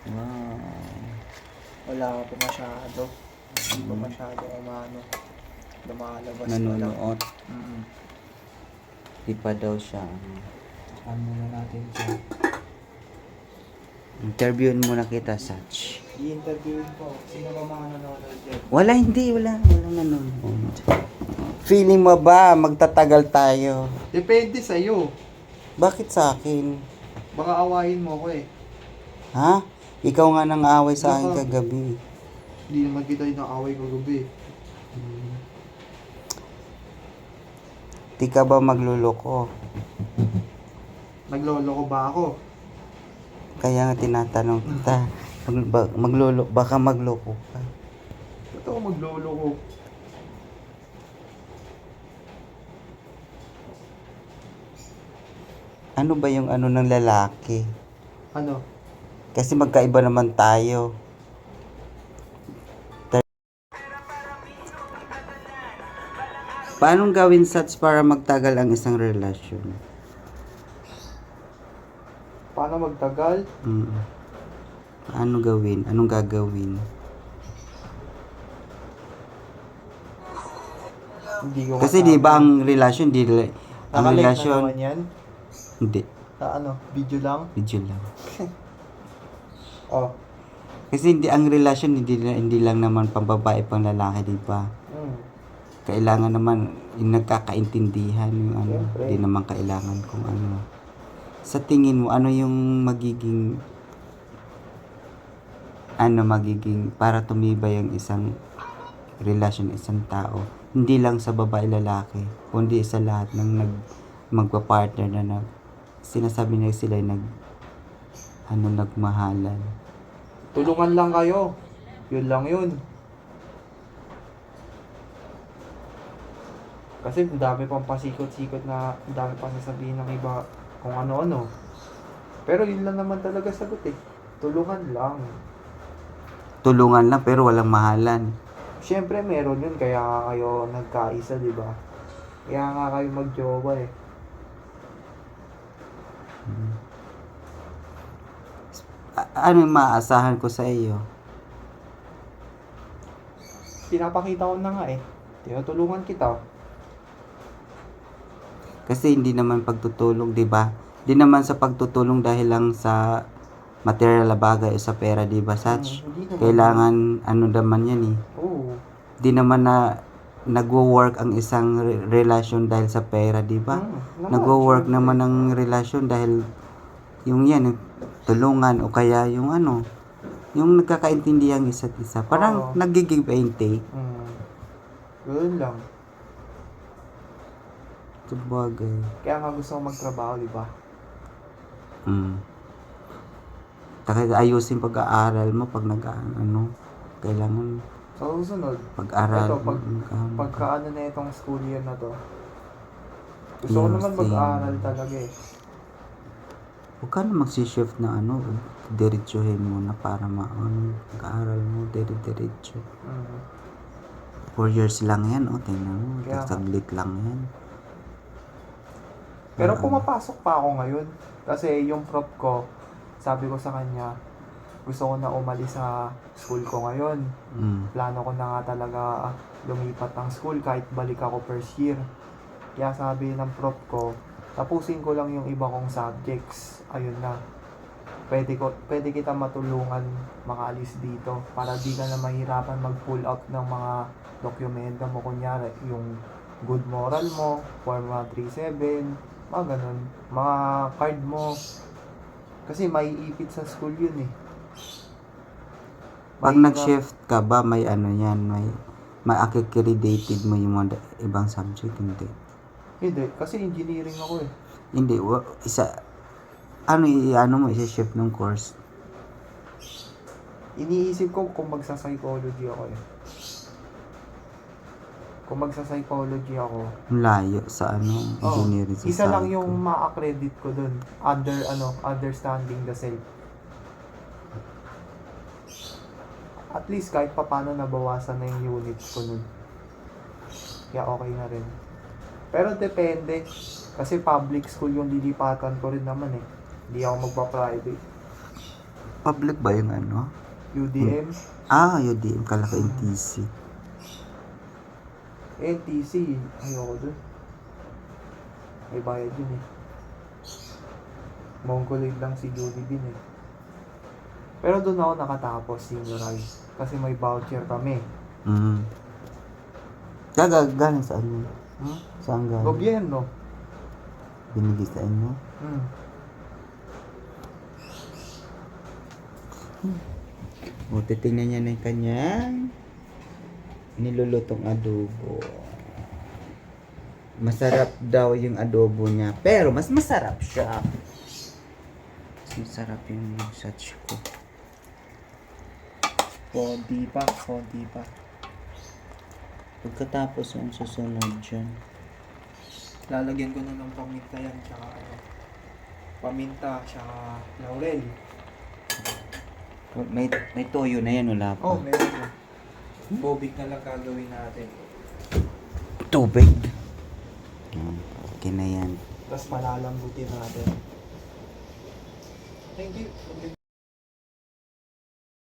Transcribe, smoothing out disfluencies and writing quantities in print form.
Wow. Wala pa masyado. Hindi pa masyado lumalabas pa lang. Nanonood. Di pa daw siya. Saan muna natin siya? Interviewin muna kita, Sach. I-interviewin ko. Sino ba mga nanonood dyan? Wala nanonood. Feeling mo ba magtatagal tayo? Depende sa'yo. Bakit sa akin? Baka awayin mo ko eh. Ha? Ikaw nga nang away sa akin Baka- kagabi. Hindi naman kita yung naaway kagabi. Di ka ba magluloko? Nagloloko ba ako? Kaya nga tinatanong kita. Baka magloko ka. Ba't ako magloloko? Ano ba yung ano ng lalaki? Ano? Kasi magkaiba naman tayo. Paano gawin, Sats, para magtagal ang isang relasyon? Paano magtagal? Paano gawin? Anong gagawin? Hindi ko Kasi di ba ang relasyon, ang Nakalive relasyon, na naman yan? hindi, Sa ano? Video lang? video lang. Oh. Kasi ang relasyon, hindi lang naman pang babae, pang lalaki, di ba? Kailangan naman yung nagkakaintindihan, yung ano, Siyempre. hindi naman kailangan kung ano. Sa tingin mo, ano yung magiging para tumibay ang isang relasyon, isang tao? Hindi lang sa babae lalaki, kundi sa lahat ng magpa-partner na sinasabi nila sila nagmahalan. Tulungan lang kayo. Yun lang yun. Kasi ang dami pang pasikot-sikot na ang dami pang sasabihin ng iba kung ano-ano. Pero yun lang naman talaga sagot eh. Tulungan lang. Tulungan lang pero walang mahalan. Siyempre meron yun kaya nga kayo nagkaisa, di ba? Kaya nga kayo magjowa eh. Ano yung maaasahan ko sa iyo? Pinapakita ko na nga eh. Tinutulungan kita. Kasi hindi naman pagtutulong, 'di ba? Di naman sa pagtutulong dahil lang sa material na bagay o sa pera, 'di ba, Sach? Hindi naman. Kailangan ano naman 'yan eh. Oo. Di naman na nagwo-work ang isang relasyon dahil sa pera, 'di ba? Nagwo-work syempre. naman ang relasyon dahil yung yan, tulungan o kaya yung yung nagkakaintindihan isa't isa. Parang Oo. nag-give and take. Ganun lang. Sabagay. Kaya nga gusto ko magtrabaho, di ba? Kaya ayusin pag-aaral mo pag kailangan Sa susunod, pag-aral. ito, pagka ano na itong school year na to, gusto ko naman Nursing. mag-aaral talaga eh. Huwag ka na magsishift na diretsuhin mo na para mag-aaral mo, diretso. 4 years lang yan, tingnan mo, Kaya nga. saglit lang yan. Pero pumapasok pa ako ngayon. Kasi yung prop ko, sabi ko sa kanya, gusto ko na umalis sa school ko ngayon. Plano ko na nga talaga lumipat ng school kahit balik ako first year. Kaya sabi ng prop ko, tapusin ko lang yung iba kong subjects. Ayun na. Pwede kita matulungan makaalis dito para di ka na mahirapan mag-pull out ng mga dokumento mo. Kunyari, yung good moral mo, Form 137, mga ganun. Mga card mo. Kasi maiipit sa school yun eh. Pag nag-shift ka ba, may yan, may accredited mo yung mga ibang subject, hindi? Hindi, kasi engineering ako eh. Hindi, isa-shift ng course? Iniisip ko kung magsa-psychology ako eh. Kung magsa-psychology ako, Layo sa engineering sa isa lang psycho. yung ma-accredit ko dun. Understanding the self. At least kahit papano nabawasan na yung units ko nun. Kaya okay na rin. Pero depende. Kasi public school yung lilipatan ko rin naman eh. Hindi ako magpa-private. Public ba yung ano? UDM, UDM. Kala ko NTC. NTC, ayoko dun. May bayad yun eh. Mongoloid lang si Judy din eh. Pero doon ako nakatapos, senior high. Kasi may voucher kami. Galing saan yun? Saan galing? Gobyerno. Binigay sa inyo? O, titingnan niya na yung kanyang nilulutong adobo. Masarap daw yung adobo niya. Pero mas masarap siya. Mas masarap yung massage ko. Konti pa. Pagkatapos yung susunod dyan. Lalagyan ko na ng paminta yan, tsaka ano. Paminta, tsaka laurel. May toyo na yan, wala pa. Meron na. Tubig na lang gagawin natin. Tubig. Okay na yan. Tapos malalambutin natin. Thank you.